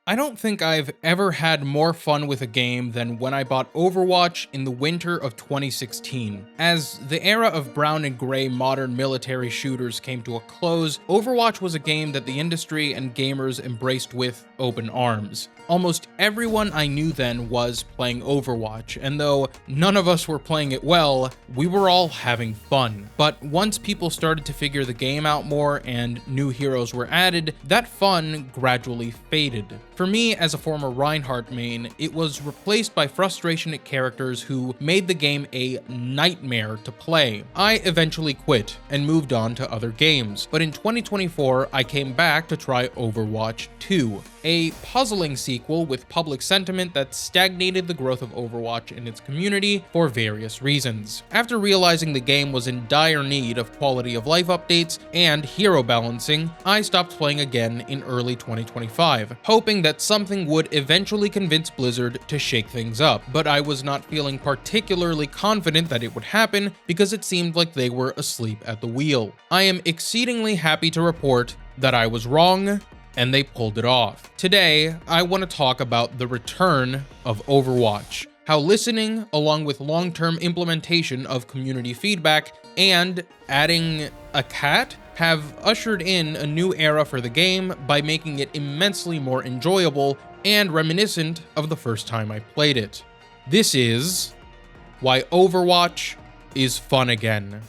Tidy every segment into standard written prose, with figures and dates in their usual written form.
I don't think I've ever had more fun with a game than when I bought Overwatch in the winter of 2016. As the era of brown and gray modern military shooters came to a close, Overwatch was a game that the industry and gamers embraced with open arms. Almost everyone I knew then was playing Overwatch, and though none of us were playing it well, we were all having fun. But once people started to figure the game out more and new heroes were added, that fun gradually faded. For me, as a former Reinhardt main, it was replaced by frustration at characters who made the game a nightmare to play. I eventually quit and moved on to other games, but in 2024, I came back to try Overwatch 2, a puzzling sequel with public sentiment that stagnated the growth of Overwatch in its community for various reasons. After realizing the game was in dire need of quality of life updates and hero balancing, I stopped playing again in early 2025, hoping that something would eventually convince Blizzard to shake things up, but I was not feeling particularly confident that it would happen because it seemed like they were asleep at the wheel. I am exceedingly happy to report that I was wrong, and they pulled it off. Today, I want to talk about the return of Overwatch, how listening, along with long-term implementation of community feedback and adding a cat, have ushered in a new era for the game by making it immensely more enjoyable and reminiscent of the first time I played it. This is why Overwatch is fun again.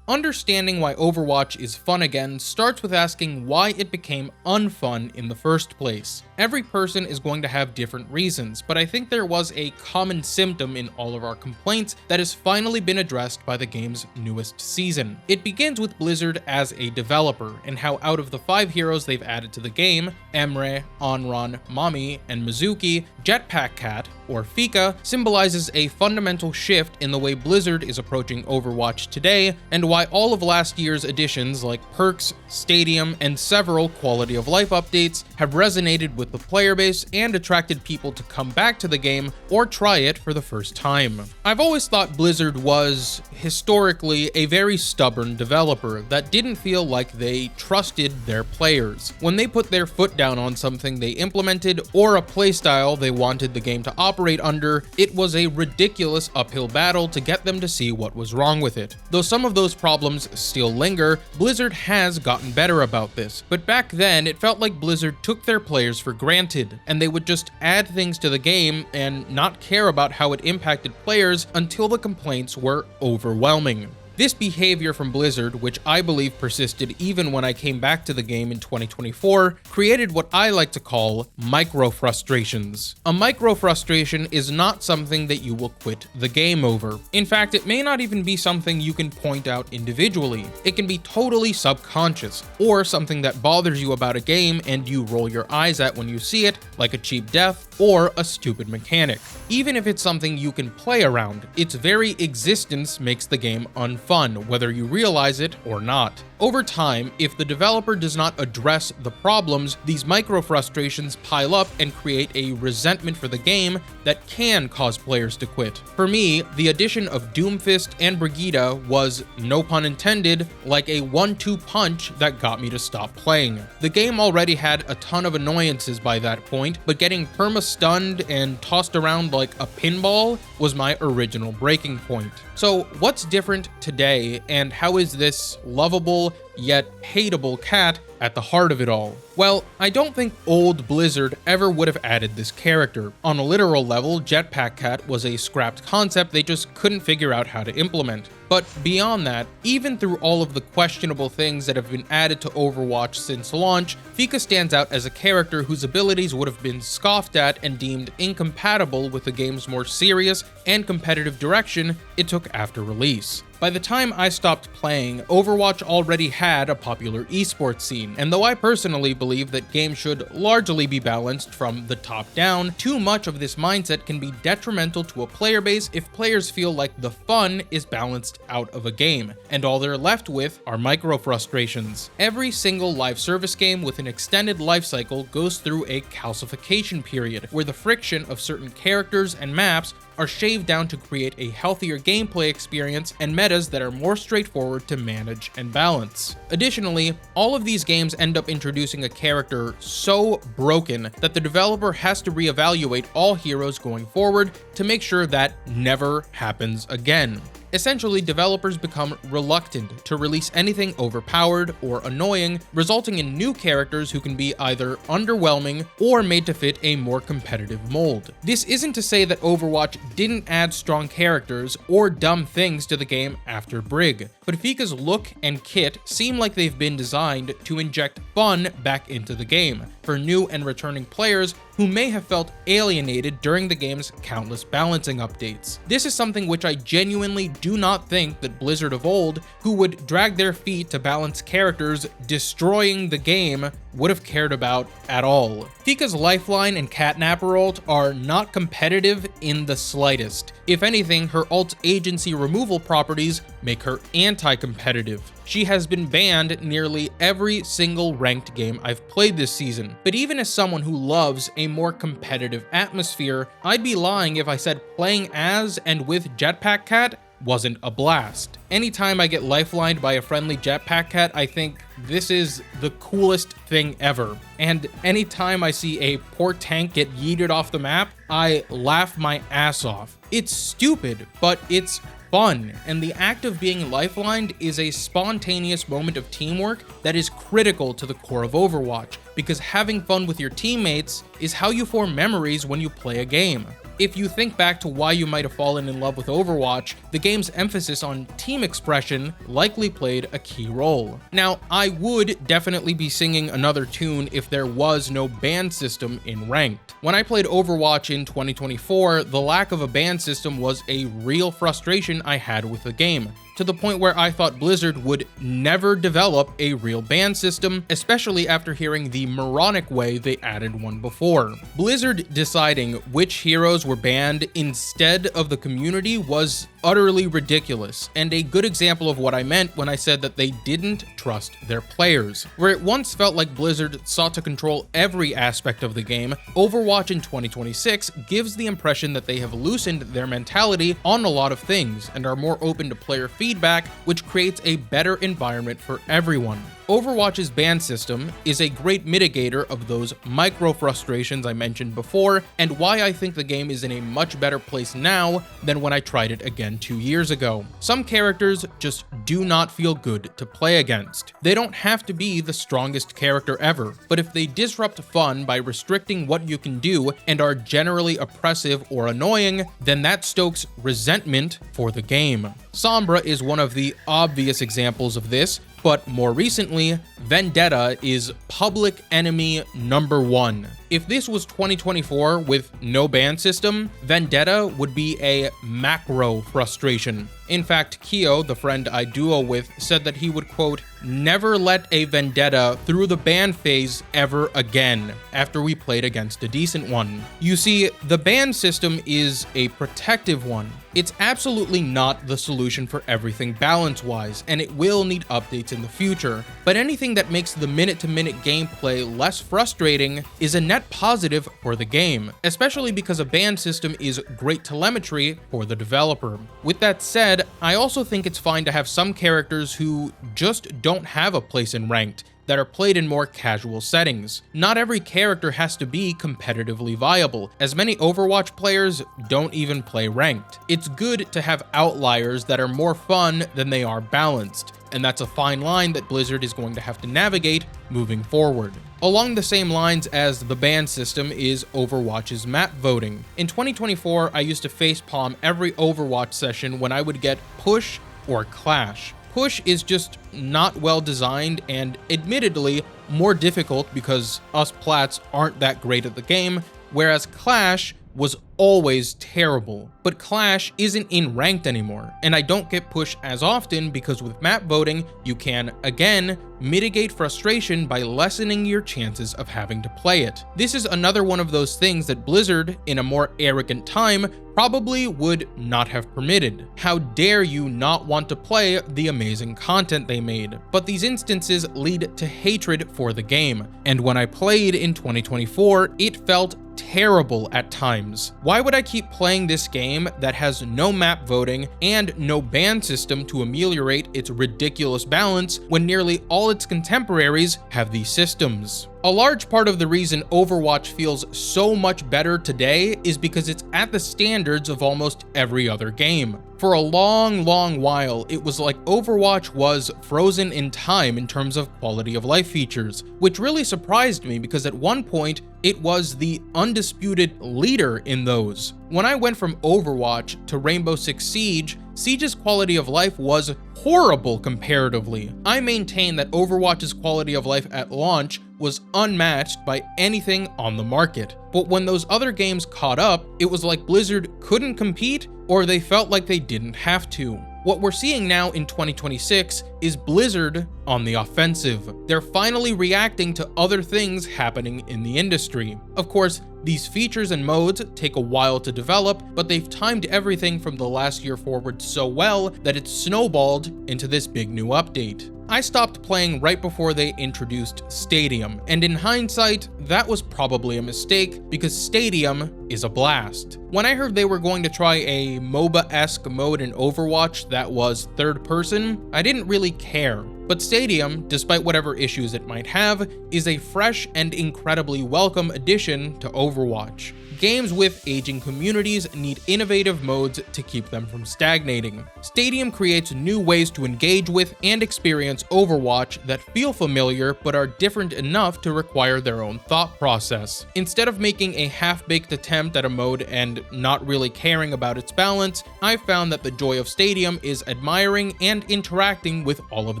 Understanding why Overwatch is fun again starts with asking why it became unfun in the first place. Every person is going to have different reasons, but I think there was a common symptom in all of our complaints that has finally been addressed by the game's newest season. It begins with Blizzard as a developer, and how out of the 5 heroes they've added to the game, Emre, Onron, Mami, and Mizuki, Jetpack Cat, or Fika, symbolizes a fundamental shift in the way Blizzard is approaching Overwatch today, and why all of last year's additions like perks, stadium, and several quality of life updates have resonated with the player base and attracted people to come back to the game or try it for the first time. I've always thought Blizzard was, historically, a very stubborn developer that didn't feel like they trusted their players. When they put their foot down on something they implemented or a playstyle they wanted the game to operate under, it was a ridiculous uphill battle to get them to see what was wrong with it. Though some of those problems still linger, Blizzard has gotten better about this, but back then it felt like Blizzard took their players for granted, and they would just add things to the game and not care about how it impacted players until the complaints were overwhelming. This behavior from Blizzard, which I believe persisted even when I came back to the game in 2024, created what I like to call microfrustrations. A microfrustration is not something that you will quit the game over. In fact, it may not even be something you can point out individually. It can be totally subconscious, or something that bothers you about a game and you roll your eyes at when you see it, like a cheap death or a stupid mechanic. Even if it's something you can play around, its very existence makes the game unfun, whether you realize it or not. Over time, if the developer does not address the problems, these micro-frustrations pile up and create a resentment for the game that can cause players to quit. For me, the addition of Doomfist and Brigitte was, no pun intended, like a 1-2 punch that got me to stop playing. The game already had a ton of annoyances by that point, but getting perma-stunned and tossed around like a pinball was my original breaking point. So what's different today, and how is this lovable yet hateable cat at the heart of it all? Well, I don't think old Blizzard ever would have added this character. On a literal level, Jetpack Cat was a scrapped concept they just couldn't figure out how to implement. But beyond that, even through all of the questionable things that have been added to Overwatch since launch, Fika stands out as a character whose abilities would have been scoffed at and deemed incompatible with the game's more serious and competitive direction it took after release. By the time I stopped playing, Overwatch already had a popular esports scene, and though I personally believe that games should largely be balanced from the top down, too much of this mindset can be detrimental to a player base if players feel like the fun is balanced out of a game, and all they're left with are micro-frustrations. Every single live service game with an extended lifecycle goes through a calcification period, where the friction of certain characters and maps are shaved down to create a healthier gameplay experience and metas that are more straightforward to manage and balance. Additionally, all of these games end up introducing a character so broken that the developer has to reevaluate all heroes going forward to make sure that never happens again. Essentially, developers become reluctant to release anything overpowered or annoying, resulting in new characters who can be either underwhelming or made to fit a more competitive mold. This isn't to say that Overwatch didn't add strong characters or dumb things to the game after Brig, but Fika's look and kit seem like they've been designed to inject fun back into the game for new and returning players who may have felt alienated during the game's countless balancing updates. This is something which I genuinely do not think that Blizzard of old, who would drag their feet to balance characters destroying the game, would have cared about at all. Fika's Lifeline and Catnapper ult are not competitive in the slightest. If anything, her ult's agency removal properties make her anti-competitive. She has been banned nearly every single ranked game I've played this season. But even as someone who loves a more competitive atmosphere, I'd be lying if I said playing as and with Jetpack Cat wasn't a blast. Anytime I get lifelined by a friendly Jetpack Cat, I think this is the coolest thing ever. And anytime I see a poor tank get yeeted off the map, I laugh my ass off. It's stupid, but it's fun, and the act of being lifelined is a spontaneous moment of teamwork that is critical to the core of Overwatch, because having fun with your teammates is how you form memories when you play a game. If you think back to why you might have fallen in love with Overwatch, the game's emphasis on team expression likely played a key role. Now, I would definitely be singing another tune if there was no ban system in Ranked. When I played Overwatch in 2024, the lack of a ban system was a real frustration I had with the game, to the point where I thought Blizzard would never develop a real ban system, especially after hearing the moronic way they added one before. Blizzard deciding which heroes were banned instead of the community was utterly ridiculous, and a good example of what I meant when I said that they didn't trust their players. Where it once felt like Blizzard sought to control every aspect of the game, Overwatch in 2026 gives the impression that they have loosened their mentality on a lot of things and are more open to player feedback, which creates a better environment for everyone. Overwatch's ban system is a great mitigator of those micro-frustrations I mentioned before, and why I think the game is in a much better place now than when I tried it again 2 years ago. Some characters just do not feel good to play against. They don't have to be the strongest character ever, but if they disrupt fun by restricting what you can do and are generally oppressive or annoying, then that stokes resentment for the game. Sombra is one of the obvious examples of this, but more recently, Vendetta is public enemy number 1. If this was 2024 with no ban system, Vendetta would be a macro frustration. In fact, Keo, the friend I duo with, said that he would, quote, never let a Vendetta through the ban phase ever again after we played against a decent one. You see, the ban system is a protective one. It's absolutely not the solution for everything balance-wise, and it will need updates in the future. But anything that makes the minute-to-minute gameplay less frustrating is a net positive for the game, especially because a ban system is great telemetry for the developer. With that said, I also think it's fine to have some characters who just don't have a place in Ranked, that are played in more casual settings. Not every character has to be competitively viable, as many Overwatch players don't even play Ranked. It's good to have outliers that are more fun than they are balanced, and that's a fine line that Blizzard is going to have to navigate moving forward. Along the same lines as the ban system is Overwatch's map voting. In 2024, I used to facepalm every Overwatch session when I would get Push or Clash. Push is just not well designed and admittedly more difficult because us plats aren't that great at the game, whereas Clash was always terrible. But Clash isn't in Ranked anymore, and I don't get Push as often because with map voting, you can, again, mitigate frustration by lessening your chances of having to play it. This is another one of those things that Blizzard, in a more arrogant time, probably would not have permitted. How dare you not want to play the amazing content they made? But these instances lead to hatred for the game, and when I played in 2024, it felt terrible at times. Why would I keep playing this game that has no map voting and no ban system to ameliorate its ridiculous balance when nearly all its contemporaries have these systems? A large part of the reason Overwatch feels so much better today is because it's at the standards of almost every other game. For a long while, it was like Overwatch was frozen in time in terms of quality of life features, which really surprised me because at one point, it was the undisputed leader in those. When I went from Overwatch to Rainbow Six Siege, Siege's quality of life was horrible comparatively. I maintain that Overwatch's quality of life at launch was unmatched by anything on the market. But when those other games caught up, it was like Blizzard couldn't compete or they felt like they didn't have to. What we're seeing now in 2026 is Blizzard on the offensive. They're finally reacting to other things happening in the industry. Of course, these features and modes take a while to develop, but they've timed everything from the last year forward so well that it's snowballed into this big new update. I stopped playing right before they introduced Stadium, and in hindsight, that was probably a mistake because Stadium is a blast. When I heard they were going to try a MOBA-esque mode in Overwatch that was third person, I didn't really care. But Stadium, despite whatever issues it might have, is a fresh and incredibly welcome addition to Overwatch. Games with aging communities need innovative modes to keep them from stagnating. Stadium creates new ways to engage with and experience Overwatch that feel familiar but are different enough to require their own thought process. Instead of making a half-baked attempt at a mode and not really caring about its balance, I've found that the joy of Stadium is admiring and interacting with all of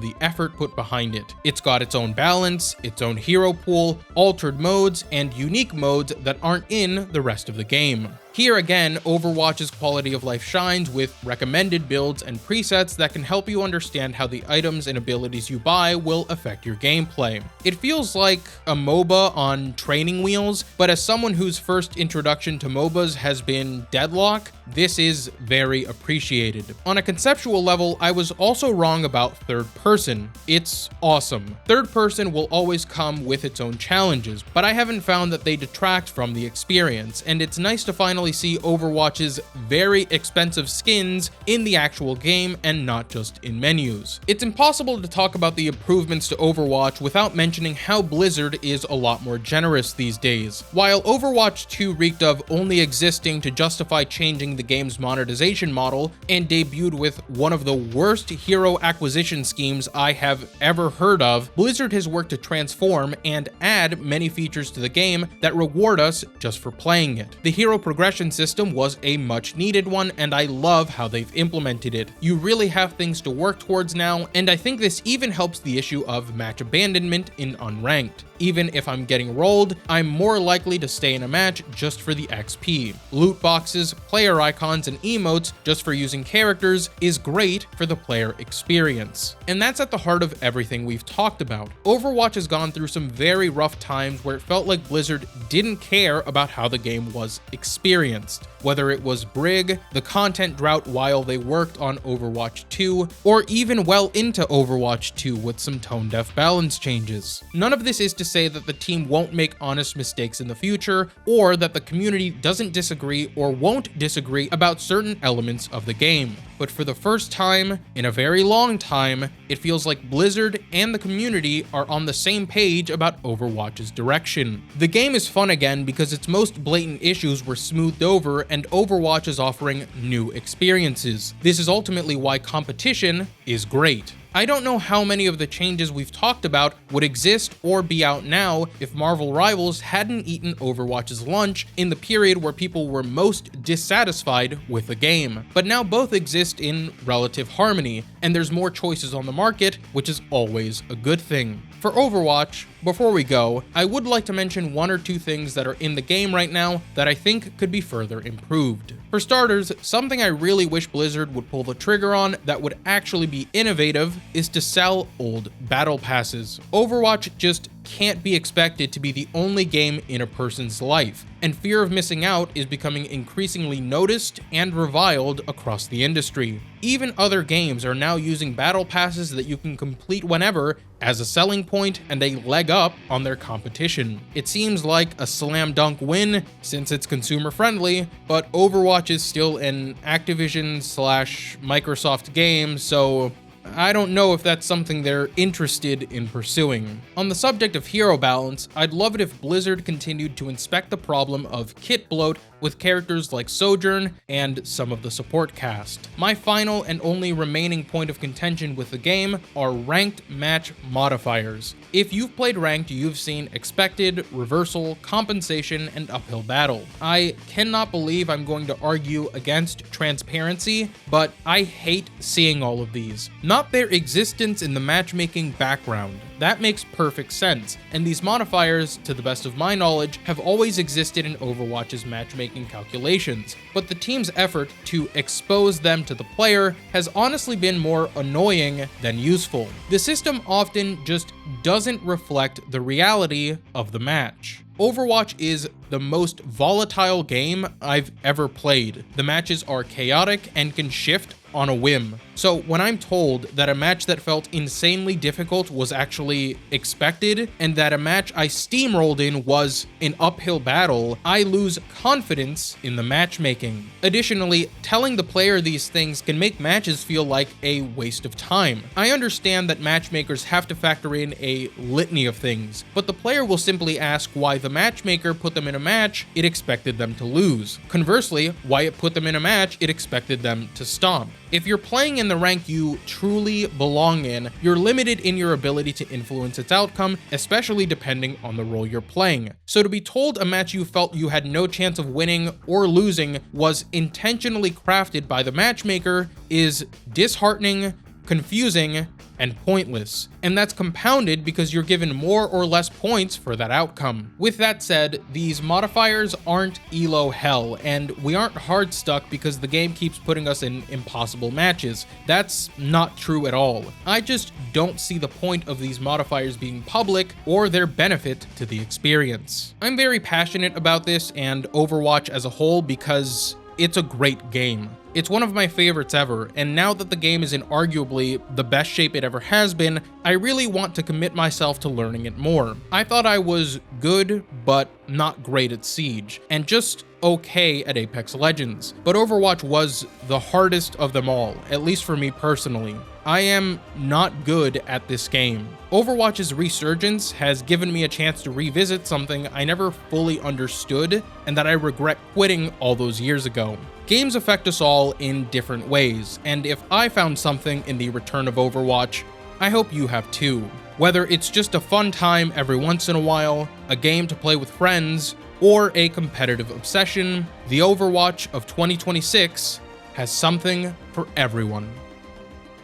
the effort put behind it. It's got its own balance, its own hero pool, altered modes, and unique modes that aren't in the rest of the game. Here again, Overwatch's quality of life shines with recommended builds and presets that can help you understand how the items and abilities you buy will affect your gameplay. It feels like a MOBA on training wheels, but as someone whose first introduction to MOBAs has been Deadlock, this is very appreciated. On a conceptual level, I was also wrong about third person. It's awesome. Third person will always come with its own challenges, but I haven't found that they detract from the experience, and it's nice to finally see Overwatch's very expensive skins in the actual game and not just in menus. It's impossible to talk about the improvements to Overwatch without mentioning how Blizzard is a lot more generous these days. While Overwatch 2 reeked of only existing to justify changing the game's monetization model and debuted with one of the worst hero acquisition schemes I have ever heard of, Blizzard has worked to transform and add many features to the game that reward us just for playing it. The hero progression system was a much needed one, and I love how they've implemented it. You really have things to work towards now, and I think this even helps the issue of match abandonment in unranked. Even if I'm getting rolled, I'm more likely to stay in a match just for the XP. Loot boxes, player icons, and emotes just for using characters is great for the player experience. And that's at the heart of everything we've talked about. Overwatch has gone through some very rough times where it felt like Blizzard didn't care about how the game was experienced. Whether it was Brig, the content drought while they worked on Overwatch 2, or even well into Overwatch 2 with some tone-deaf balance changes. None of this is to say that the team won't make honest mistakes in the future, or that the community doesn't disagree or won't disagree about certain elements of the game. But for the first time in a very long time, it feels like Blizzard and the community are on the same page about Overwatch's direction. The game is fun again because its most blatant issues were smoothed over and Overwatch is offering new experiences. This is ultimately why competition is great. I don't know how many of the changes we've talked about would exist or be out now if Marvel Rivals hadn't eaten Overwatch's lunch in the period where people were most dissatisfied with the game. But now both exist in relative harmony, and there's more choices on the market, which is always a good thing. For Overwatch, before we go, I would like to mention one or two things that are in the game right now that I think could be further improved. For starters, something I really wish Blizzard would pull the trigger on that would actually be innovative is to sell old battle passes. Overwatch just can't be expected to be the only game in a person's life, and fear of missing out is becoming increasingly noticed and reviled across the industry. Even other games are now using battle passes that you can complete whenever as a selling point and a leg up on their competition. It seems like a slam dunk win since it's consumer friendly, but Overwatch is still an Activision/Microsoft game, so I don't know if that's something they're interested in pursuing. On the subject of hero balance, I'd love it if Blizzard continued to inspect the problem of kit bloat with characters like Sojourn and some of the support cast. My final and only remaining point of contention with the game are ranked match modifiers. If you've played ranked, you've seen expected, reversal, compensation, and uphill battle. I cannot believe I'm going to argue against transparency, but I hate seeing all of these. Not their existence in the matchmaking background. That makes perfect sense, and these modifiers, to the best of my knowledge, have always existed in Overwatch's matchmaking calculations, but the team's effort to expose them to the player has honestly been more annoying than useful. The system often just doesn't reflect the reality of the match. Overwatch is the most volatile game I've ever played. The matches are chaotic and can shift on a whim. So when I'm told that a match that felt insanely difficult was actually expected, and that a match I steamrolled in was an uphill battle, I lose confidence in the matchmaking. Additionally, telling the player these things can make matches feel like a waste of time. I understand that matchmakers have to factor in a litany of things, but the player will simply ask why the matchmaker put them in a match it expected them to lose. Conversely, why it put them in a match it expected them to stomp. If you're playing in the rank you truly belong in, you're limited in your ability to influence its outcome, especially depending on the role you're playing. So to be told a match you felt you had no chance of winning or losing was intentionally crafted by the matchmaker is disheartening, confusing, and pointless. And that's compounded because you're given more or less points for that outcome. With that said, these modifiers aren't elo hell, and we aren't hard stuck because the game keeps putting us in impossible matches. That's not true at all. I just don't see the point of these modifiers being public or their benefit to the experience. I'm very passionate about this and Overwatch as a whole because it's a great game. It's one of my favorites ever, and now that the game is in arguably the best shape it ever has been, I really want to commit myself to learning it more. I thought I was good, but not great at Siege, and just okay at Apex Legends, but Overwatch was the hardest of them all, at least for me personally. I am not good at this game. Overwatch's resurgence has given me a chance to revisit something I never fully understood and that I regret quitting all those years ago. Games affect us all in different ways, and if I found something in the return of Overwatch, I hope you have too. Whether it's just a fun time every once in a while, a game to play with friends, or a competitive obsession, the Overwatch of 2026 has something for everyone.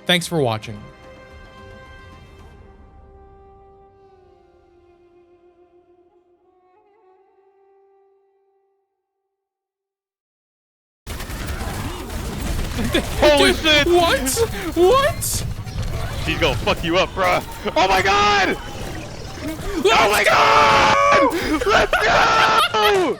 Thanks for watching. Holy shit! What? What? She's gonna fuck you up, bruh. Oh my god! Oh my god! Let's go!